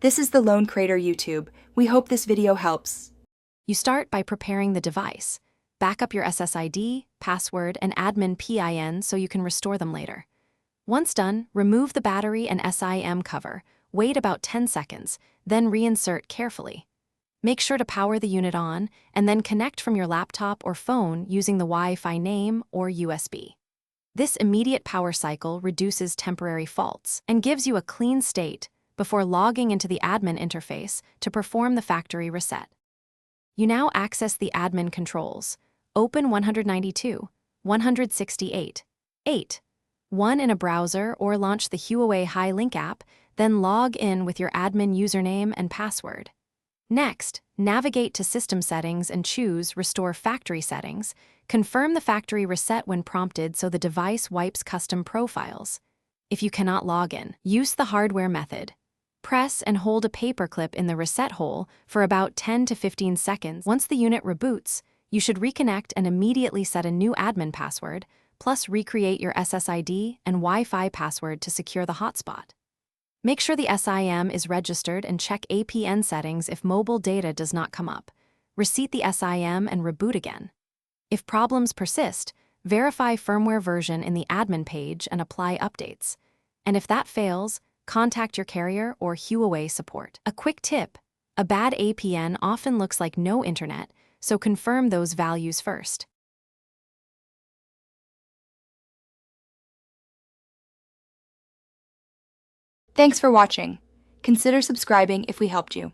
This is the Lone Crater YouTube. We hope this video helps. You start by preparing the device. Back up your SSID, password, and admin PIN so you can restore them later. Once done, remove the battery and SIM cover. Wait about 10 seconds, then reinsert carefully. Make sure to power the unit on, and then connect from your laptop or phone using the Wi-Fi name or USB. This immediate power cycle reduces temporary faults and gives you a clean state before logging into the admin interface to perform the factory reset. You now access the admin controls. Open 192, 168, 8, 1 in a browser or launch the Huawei Hi-Link app, then log in with your admin username and password. Next, navigate to System Settings and choose Restore Factory Settings. Confirm the factory reset when prompted so the device wipes custom profiles. If you cannot log in, use the hardware method. Press and hold a paperclip in the reset hole for about 10 to 15 seconds. Once the unit reboots, you should reconnect and immediately set a new admin password, plus recreate your SSID and Wi-Fi password to secure the hotspot. Make sure the SIM is registered and check APN settings if mobile data does not come up. Reset the SIM and reboot again. If problems persist, verify firmware version in the admin page and apply updates. And if that fails, contact your carrier or Huawei support. A quick tip: a bad APN often looks like no internet, so confirm those values first. Thanks for watching. Consider subscribing if we helped you.